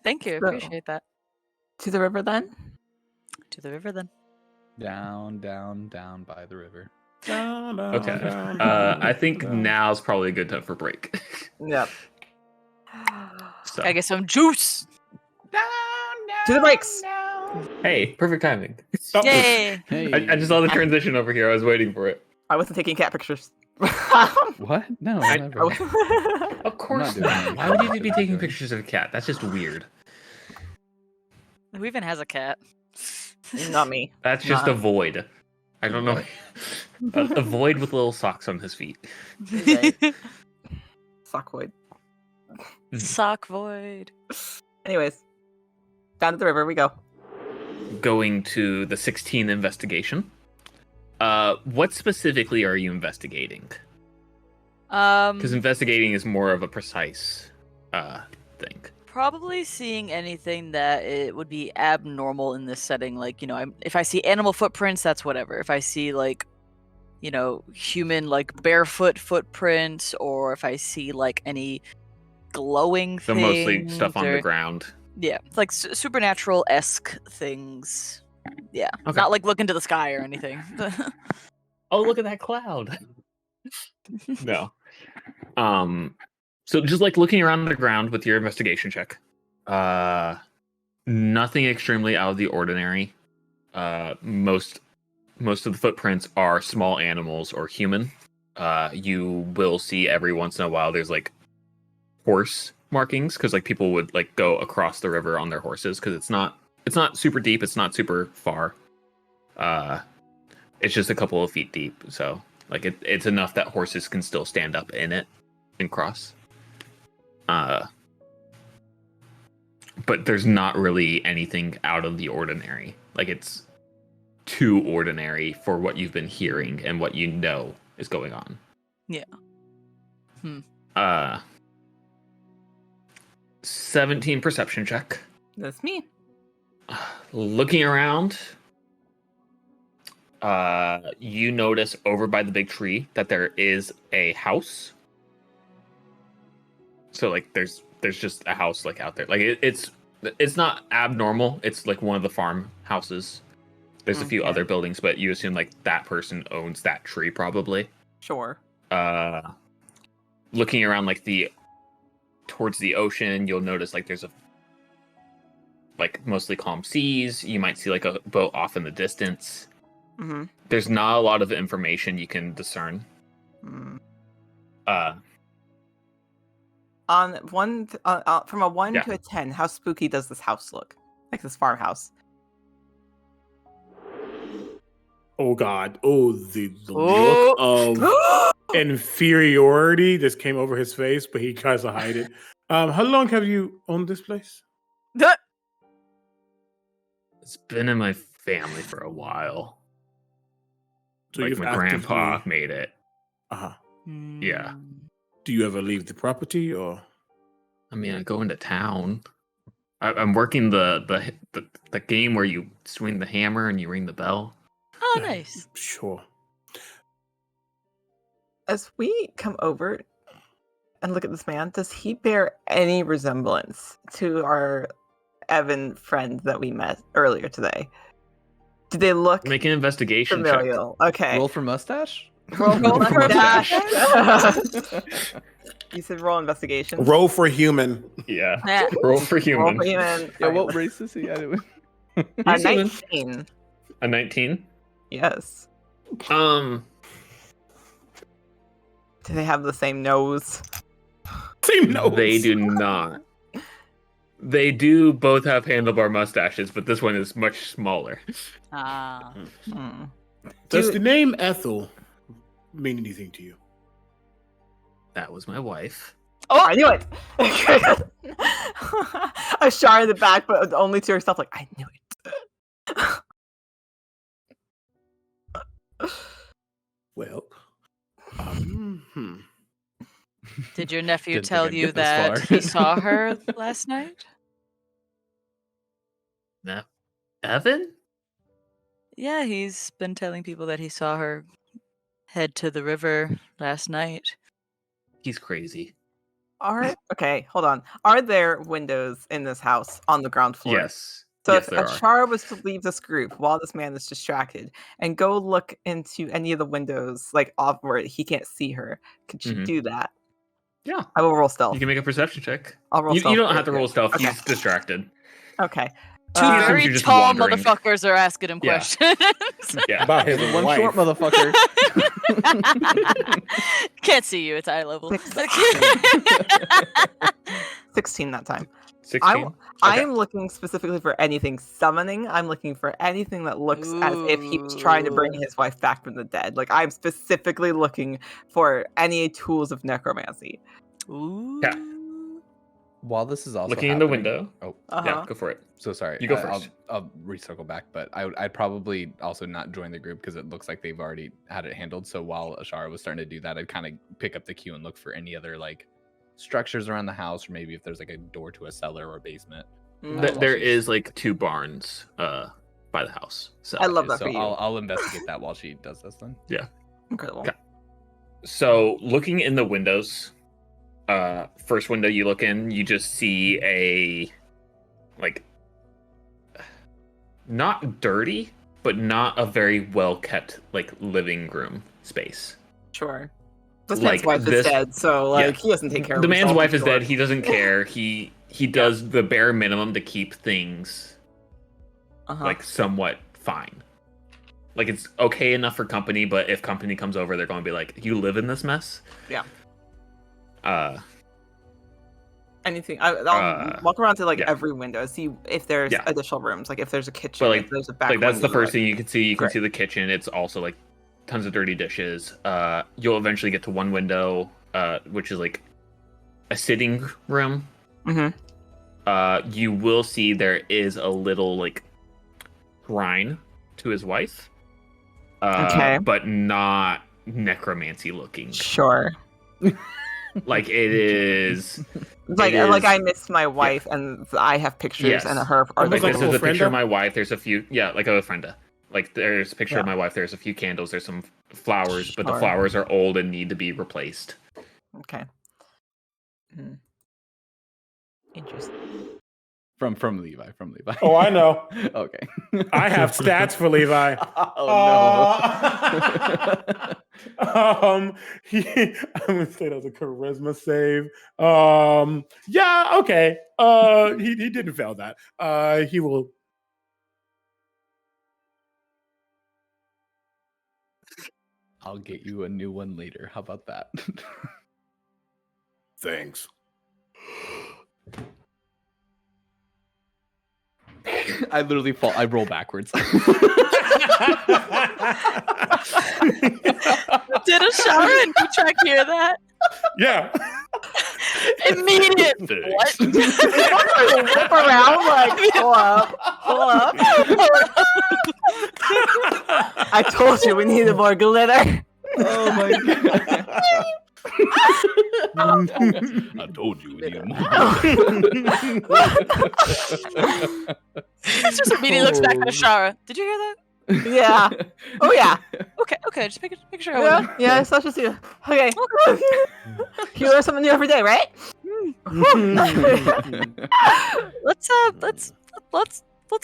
Speaker 4: Thank you.
Speaker 3: So-
Speaker 4: Appreciate that.
Speaker 3: To the river then?
Speaker 4: To the river then.
Speaker 1: Down, down, down by the river.
Speaker 5: Down, down,
Speaker 2: Okay.
Speaker 5: down, down,
Speaker 2: I think
Speaker 5: down.
Speaker 2: now's probably a good time for break.
Speaker 3: Yep.
Speaker 2: So,
Speaker 4: I get some juice.
Speaker 3: To the breaks.
Speaker 2: hey, perfect timing.
Speaker 5: Oh,
Speaker 4: Yay!
Speaker 1: Hey.
Speaker 2: I just saw the transition over here. I was waiting for it.
Speaker 3: I wasn't taking cat pictures.
Speaker 1: What? No,
Speaker 2: I-
Speaker 1: never.
Speaker 2: Of course
Speaker 1: doing
Speaker 2: not.
Speaker 1: anything.
Speaker 2: Why would you be
Speaker 1: Not
Speaker 2: taking
Speaker 1: doing.
Speaker 2: pictures of a cat? That's just weird.
Speaker 4: Who even has a cat?
Speaker 3: Not me.
Speaker 2: That's just
Speaker 3: Not-
Speaker 2: a void. I don't know. A void with little socks on his feet.
Speaker 3: Right. Sockwood.
Speaker 4: Sock void.
Speaker 3: Anyways, down to the river we go.
Speaker 2: Going to the 16 investigation. What specifically are you investigating? Because investigating is more of a precise thing.
Speaker 4: Probably seeing anything that it would be abnormal in this setting. If I see animal footprints, that's whatever. If I see human barefoot footprints, or if I see any glowing
Speaker 2: So
Speaker 4: things.
Speaker 2: mostly stuff on the
Speaker 4: or-
Speaker 2: ground.
Speaker 4: Yeah, it's supernatural-esque things. Yeah,
Speaker 2: Okay.
Speaker 4: not look into the sky or anything.
Speaker 2: Oh, look at that cloud. No. So just looking around the ground with your investigation check. Nothing extremely out of the ordinary. Most of the footprints are small animals or human. You will see every once in a while there's horse markings because people would go across the river on their horses because it's not super deep, it's not super far. It's just a couple of feet deep, so it's enough that horses can still stand up in it and cross. But there's not really anything out of the ordinary. It's too ordinary for what you've been hearing and what you know is going on.
Speaker 4: Yeah.
Speaker 2: 17 perception check.
Speaker 3: That's me.
Speaker 2: Looking around, you notice over by the big tree that there is a house. So there's just a house out there. It's not abnormal. It's one of the farm houses. There's a few
Speaker 3: Okay.
Speaker 2: other buildings, but you assume that person owns that tree probably.
Speaker 3: Sure.
Speaker 2: looking around like towards the ocean, you'll notice like there's mostly calm seas. You might see like a boat off in the distance.
Speaker 3: Mm-hmm.
Speaker 2: There's not a lot of information you can discern.
Speaker 3: On one, from a 1
Speaker 2: Yeah.
Speaker 3: to a 10, how spooky does this house look? Like this farmhouse?
Speaker 5: Oh God! Oh, the look of inferiority just came over his face, but he tries to hide it. How long have you owned this place?
Speaker 2: It's been in my family for a while.
Speaker 5: So
Speaker 2: Like
Speaker 5: you've
Speaker 2: my grandpa
Speaker 5: actively...
Speaker 2: made it.
Speaker 5: Uh-huh.
Speaker 2: Yeah.
Speaker 5: Do you ever leave the property, or?
Speaker 2: I mean, I go into town. I'm working the game where you swing the hammer and you ring the bell.
Speaker 4: Oh,
Speaker 5: Yeah,
Speaker 4: nice.
Speaker 5: Sure.
Speaker 3: As we come over and look at this man, does he bear any resemblance to our Evan friend that we met earlier today? Do they look
Speaker 2: Make an investigation check.
Speaker 3: familial? Okay.
Speaker 1: Roll for mustache.
Speaker 3: Roll for
Speaker 2: mustache.
Speaker 3: mustache. You said roll investigation.
Speaker 5: Roll for human.
Speaker 2: Yeah.
Speaker 4: Yeah.
Speaker 2: Roll for
Speaker 3: Roll
Speaker 2: human.
Speaker 3: for human.
Speaker 1: Yeah, what race is he? I didn't...
Speaker 2: He's human.
Speaker 3: 19.
Speaker 2: A 19.
Speaker 3: Yes.
Speaker 2: Um.
Speaker 3: Do they have the same nose?
Speaker 5: Same nose.
Speaker 2: They do not. They do both have handlebar mustaches, but this one is much smaller.
Speaker 4: Ah.
Speaker 3: Hmm.
Speaker 5: Does
Speaker 3: Do-
Speaker 5: the name Ethel mean anything to you?
Speaker 2: That was my wife.
Speaker 3: Oh, I knew it. Ashara in the back, but only to herself. Like I knew it.
Speaker 5: Well,
Speaker 4: Did your nephew
Speaker 1: Didn't think
Speaker 4: tell
Speaker 1: I'd
Speaker 4: you
Speaker 1: get this
Speaker 4: that
Speaker 1: far.
Speaker 4: he saw her last night?
Speaker 2: No. Evan?
Speaker 4: Yeah, he's been telling people that he saw her head to the river last night.
Speaker 2: He's crazy.
Speaker 3: Okay, hold on. Are there windows in this house on the ground floor?
Speaker 2: Yes.
Speaker 3: So
Speaker 2: Yes,
Speaker 3: if
Speaker 2: there are.
Speaker 3: Ashara was to leave this group while this man is distracted and go look into any of the windows, like off where he can't see her, could she
Speaker 2: Mhm.
Speaker 3: do that?
Speaker 2: Yeah.
Speaker 3: I will roll stealth.
Speaker 2: You can make a perception check.
Speaker 3: I'll roll
Speaker 2: You
Speaker 3: stealth.
Speaker 2: don't have to roll stealth.
Speaker 3: Okay.
Speaker 2: He's distracted.
Speaker 3: Okay.
Speaker 4: Two
Speaker 2: He assumes
Speaker 4: very
Speaker 2: you're just
Speaker 4: tall
Speaker 2: wandering.
Speaker 4: motherfuckers are asking him
Speaker 2: Yeah.
Speaker 4: questions.
Speaker 2: Yeah.
Speaker 5: about his
Speaker 1: One
Speaker 5: wife.
Speaker 1: short motherfucker.
Speaker 4: Can't see you. It's eye level.
Speaker 3: 16 that time.
Speaker 2: 16.
Speaker 3: I am looking specifically for anything summoning. I'm looking for anything that looks as if he was trying to bring
Speaker 4: Ooh.
Speaker 3: his wife back from the dead. Like I'm specifically looking for any tools of necromancy.
Speaker 4: Ooh.
Speaker 2: Yeah.
Speaker 1: While this is also
Speaker 2: Looking in the
Speaker 1: happening-
Speaker 2: window.
Speaker 1: Oh,
Speaker 2: Yeah, go for it.
Speaker 1: so sorry.
Speaker 2: You go
Speaker 1: I'll-
Speaker 2: first.
Speaker 1: I'll recircle back, but I'd probably also not join the group because it looks like they've already had it handled. So while Ashara was starting to do that, I'd kind of pick up the queue and look for any other like structures around the house, or maybe if there's like a door to a cellar or basement.
Speaker 3: Mm.
Speaker 1: Well,
Speaker 2: There
Speaker 1: she's-
Speaker 2: is like 2 barns by the house. So
Speaker 3: I love that
Speaker 1: So
Speaker 3: for you.
Speaker 1: I'll investigate that while she does this then.
Speaker 3: Incredible.
Speaker 2: Okay. So looking in the windows, first window you look in, you just see a like not dirty, but not a very well kept like living room space.
Speaker 3: Sure. This
Speaker 2: Like
Speaker 3: man's wife
Speaker 2: this-
Speaker 3: is dead, so like
Speaker 2: yeah.
Speaker 3: he doesn't take care of
Speaker 2: The man's
Speaker 3: himself,
Speaker 2: wife is
Speaker 3: sure.
Speaker 2: dead. He doesn't care. He does the bare minimum to keep things
Speaker 3: Uh-huh.
Speaker 2: like somewhat fine. Like it's okay enough for company, but if company comes over, they're going to be like, "You live in this mess."
Speaker 3: Yeah. Anything. I'll walk around to like
Speaker 2: yeah.
Speaker 3: every window, see if there's
Speaker 2: Yeah.
Speaker 3: additional rooms, like if there's a kitchen,
Speaker 2: But like,
Speaker 3: if there's a back
Speaker 2: like that's the
Speaker 3: window,
Speaker 2: first thing you can see. You can
Speaker 3: Great.
Speaker 2: see the kitchen. It's also like tons of dirty dishes. You'll eventually get to one window, which is like a sitting room.
Speaker 3: Mm-hmm.
Speaker 2: You will see there is a little like shrine to his wife.
Speaker 3: Okay.
Speaker 2: But not necromancy looking.
Speaker 3: Sure.
Speaker 2: Like it is.
Speaker 3: Like
Speaker 2: It
Speaker 3: like
Speaker 2: is-
Speaker 3: I missed my wife, and I have pictures,
Speaker 2: Yes.
Speaker 3: and her are
Speaker 5: Almost
Speaker 2: Like
Speaker 5: like
Speaker 2: this
Speaker 5: a
Speaker 2: is a picture
Speaker 5: ofrenda?
Speaker 2: of my wife. There's a few, like a ofrenda. Like there's a picture of
Speaker 3: Yeah.
Speaker 2: my wife. There's a few candles. There's some flowers, but the
Speaker 3: Sure.
Speaker 2: flowers are old and need to be replaced.
Speaker 3: Okay. Hmm. Interesting.
Speaker 1: From Levi.
Speaker 5: Oh, I know.
Speaker 1: Okay.
Speaker 5: I have stats for Levi.
Speaker 1: Oh
Speaker 5: I'm gonna say that was a charisma save. Yeah, okay. He didn't fail that. He will.
Speaker 1: I'll get you a new one later. How about that?
Speaker 5: Thanks.
Speaker 1: I literally fall. I roll backwards.
Speaker 4: Did Ashara and Nitrak hear that?
Speaker 5: Yeah.
Speaker 4: Immediate. What?
Speaker 3: Whip around like, pull up. I told you we needed more glitter.
Speaker 1: Oh my god. I told you we needed more.
Speaker 4: It's just immediately looks back at Ashara. Did you hear that?
Speaker 3: Yeah. Oh yeah.
Speaker 4: Okay. Just make sure. I wasn't-
Speaker 3: Yeah. So just you. Okay. You learn something new every day, right?
Speaker 4: Let's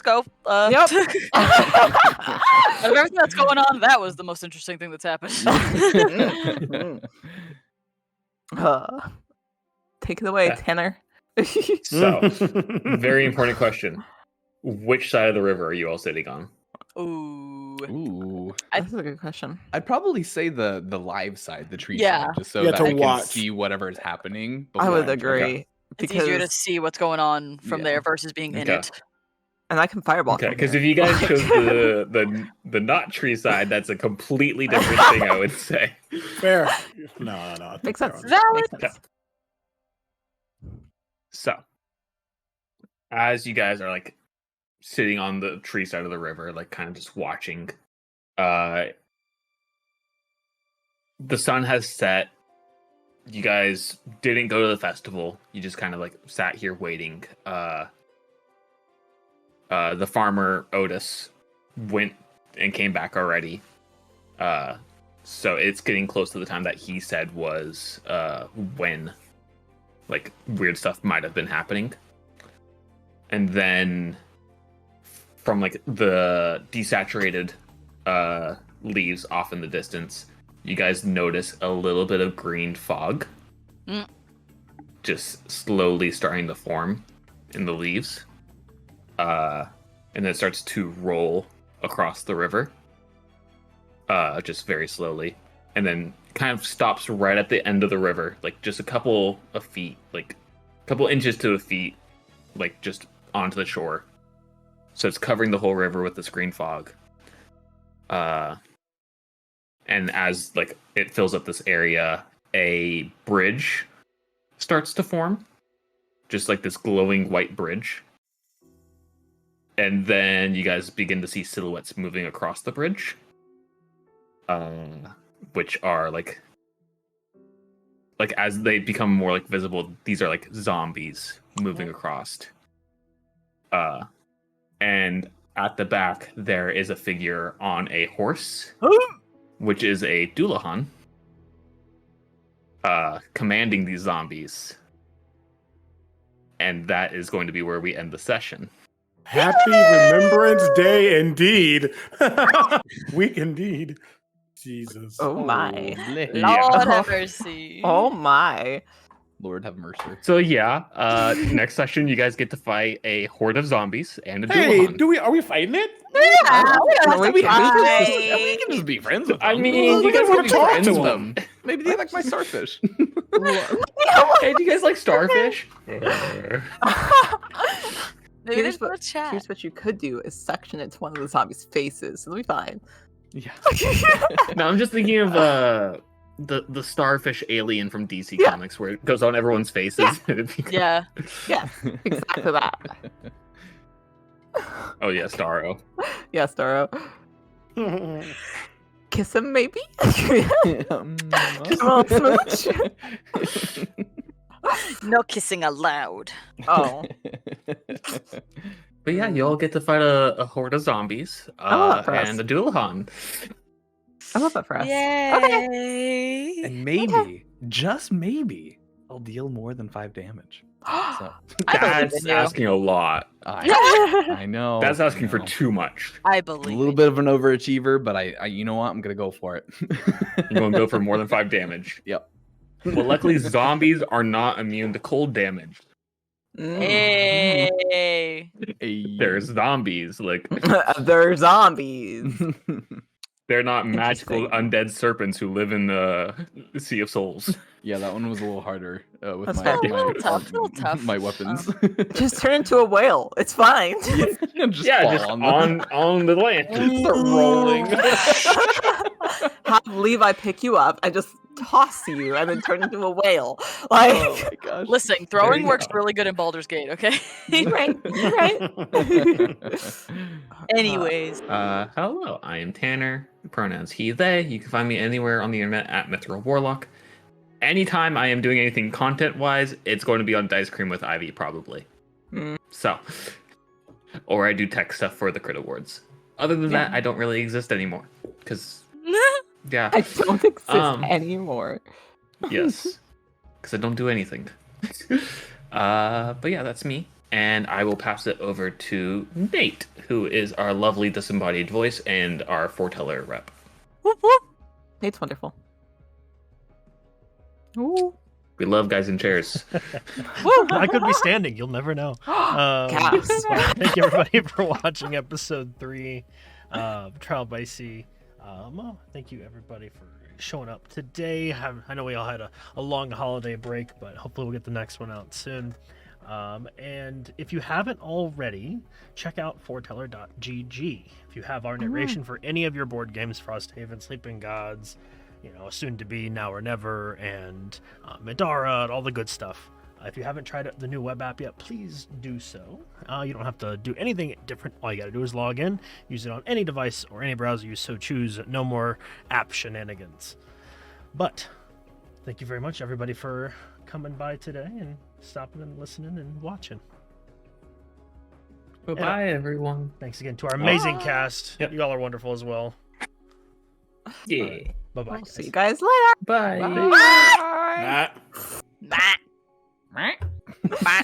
Speaker 4: go.
Speaker 3: Yep.
Speaker 4: Out of everything that's going on, that was the most interesting thing that's happened.
Speaker 3: Take it away,
Speaker 2: Yeah.
Speaker 3: Tanner.
Speaker 2: So, very important question. Which side of the river are you all sitting on?
Speaker 4: Ooh.
Speaker 1: Ooh.
Speaker 3: That's a good question.
Speaker 1: I'd probably say the live side, the tree
Speaker 4: Yeah.
Speaker 1: side, just so
Speaker 5: Yeah,
Speaker 1: that
Speaker 5: to
Speaker 1: I can
Speaker 5: watch.
Speaker 1: see whatever is happening.
Speaker 3: I would
Speaker 1: before
Speaker 3: agree.
Speaker 1: Okay.
Speaker 4: It's easier to
Speaker 3: Because
Speaker 4: see what's going on from
Speaker 1: Yeah.
Speaker 4: there versus being in
Speaker 2: Okay.
Speaker 4: it.
Speaker 3: and I can fireball.
Speaker 2: Okay,
Speaker 3: from
Speaker 2: because
Speaker 3: here.
Speaker 2: if you guys chose the not tree side, that's a completely different thing, I would say.
Speaker 5: Fair. No. I think
Speaker 3: Makes
Speaker 5: they're
Speaker 3: sense.
Speaker 5: on-
Speaker 4: Valid.
Speaker 3: Makes sense.
Speaker 2: So, as you guys are like sitting on the tree side of the river, like kind of just watching, the sun has set. You guys didn't go to the festival. You just kind of like sat here waiting. The farmer Otis went and came back already. So it's getting close to the time that he said was when like weird stuff might have been happening. And then from like the desaturated leaves off in the distance, you guys notice a little bit of green fog just slowly starting to form in the leaves. And then it starts to roll across the river, just very slowly, and then kind of stops right at the end of the river, like just a couple of feet, like a couple inches to a feet, like just onto the shore. So it's covering the whole river with this green fog. And as like it fills up this area, a bridge starts to form, just like this glowing white bridge. And then you guys begin to see silhouettes moving across the bridge, which are like as they become more like visible, these are like zombies moving across. And at the back there is a figure on a horse, which is a Dullahan, commanding these zombies. And that is going to be where we end the session.
Speaker 5: Happy Remembrance Day indeed. Week indeed. Jesus.
Speaker 3: Oh my.
Speaker 1: Holy-
Speaker 4: Lord have mercy.
Speaker 3: Oh my.
Speaker 1: Lord have mercy.
Speaker 2: So yeah, next session you guys get to fight a horde of zombies and a
Speaker 5: Hey,
Speaker 2: Dullahan.
Speaker 5: are we fighting it?
Speaker 1: We
Speaker 3: Bye.
Speaker 1: can just be friends with them.
Speaker 2: I mean, you guys
Speaker 1: can
Speaker 2: wanna
Speaker 1: be
Speaker 5: talk
Speaker 1: friends
Speaker 5: to
Speaker 1: with
Speaker 5: them.
Speaker 1: them. Maybe they like my starfish.
Speaker 2: Hey, do you guys like starfish?
Speaker 4: Maybe
Speaker 3: Here's
Speaker 4: there's no
Speaker 3: what,
Speaker 4: chat.
Speaker 3: here's what you could do is section it to one of the zombies' faces. It'll be fine.
Speaker 1: Yeah.
Speaker 2: No, I'm just thinking of the starfish alien from DC
Speaker 3: Yeah.
Speaker 2: Comics, where it goes on everyone's faces.
Speaker 4: Yeah.
Speaker 3: Yeah, exactly that.
Speaker 2: Oh yeah, Starro.
Speaker 3: Yes, Doro. Kiss him, maybe? Kiss him on the smooch.
Speaker 4: No kissing allowed.
Speaker 3: Oh.
Speaker 2: But yeah, you all get to fight a horde of zombies
Speaker 3: love that for
Speaker 2: and
Speaker 3: us.
Speaker 2: a Dullahan.
Speaker 3: I love that for us.
Speaker 4: Yay.
Speaker 1: And maybe, just maybe, I'll deal more than 5 damage. So
Speaker 4: I believe
Speaker 2: That's
Speaker 4: in you.
Speaker 2: asking a lot.
Speaker 1: I know.
Speaker 2: That's
Speaker 1: I
Speaker 2: asking for
Speaker 1: know.
Speaker 2: too much.
Speaker 4: I
Speaker 1: A
Speaker 4: believe.
Speaker 1: little bit of an overachiever, but I you know what? I'm gonna go for it.
Speaker 2: You're going to go for more than 5 damage.
Speaker 1: Yep.
Speaker 2: Well, luckily, zombies are not immune to cold damage.
Speaker 4: Hey.
Speaker 2: They're zombies. Like,
Speaker 3: They're zombies.
Speaker 2: they're not magical
Speaker 3: Interesting.
Speaker 2: undead serpents who live in the Sea of Souls.
Speaker 1: Yeah, that one was a little harder with
Speaker 3: That's
Speaker 1: my,
Speaker 3: fair.
Speaker 1: my,
Speaker 4: A little tough, a little tough.
Speaker 1: my weapons.
Speaker 3: Just turn into a whale. It's fine.
Speaker 1: yeah, just
Speaker 2: Yeah,
Speaker 1: fall
Speaker 2: just
Speaker 1: on,
Speaker 2: on the land.
Speaker 1: start rolling.
Speaker 3: Have Levi pick you up and just toss you and then turn into a whale. Like,
Speaker 1: Oh my gosh.
Speaker 4: Listen, throwing
Speaker 2: you
Speaker 4: works
Speaker 2: go.
Speaker 4: really good in Baldur's Gate, okay?
Speaker 3: you're right. You're right.
Speaker 4: Anyways,
Speaker 2: Hello, I am Tanner. Pronouns he, they. You can find me anywhere on the internet at Mithril Warlock. Anytime I am doing anything content-wise, it's going to be on Dice Cream with Ivy, probably.
Speaker 3: Mm.
Speaker 2: So, or I do tech stuff for the Crit Awards. Other than that, I don't really exist anymore. Because, yeah,
Speaker 3: I don't exist
Speaker 2: Um,
Speaker 3: anymore.
Speaker 2: yes. Because I don't do anything. But yeah, that's me. And I will pass it over to Nate, who is our lovely disembodied voice and our foreteller rep.
Speaker 4: whoop, whoop.
Speaker 3: Nate's wonderful. Ooh.
Speaker 2: We love guys in chairs.
Speaker 6: I could be standing. You'll never know.
Speaker 3: Gasp.
Speaker 6: Thank you, everybody, for watching episode 3 of Trial by Sea. Well, thank you, everybody, for showing up today. I know we all had a long holiday break, but hopefully we'll get the next one out soon. And if you haven't already, check out foreteller.gg. If you have our narration for any of your board games, Frosthaven, Sleeping Gods, soon to be Now or Never, and Medara, and all the good stuff. If you haven't tried out the new web app yet, please do so. You don't have to do anything different. All you got to do is log in, use it on any device or any browser you so choose. No more app shenanigans. But thank you very much, everybody, for coming by today and stopping and listening and watching.
Speaker 2: Bye, everyone.
Speaker 6: Thanks again to our amazing
Speaker 4: Bye.
Speaker 6: cast.
Speaker 2: Yep.
Speaker 6: You all are wonderful as well.
Speaker 2: Yeah.
Speaker 6: Bye-bye.
Speaker 3: I'll
Speaker 6: guys.
Speaker 3: see you guys later.
Speaker 2: Bye.
Speaker 1: Bye.
Speaker 5: Matt.
Speaker 4: Bah. Bah.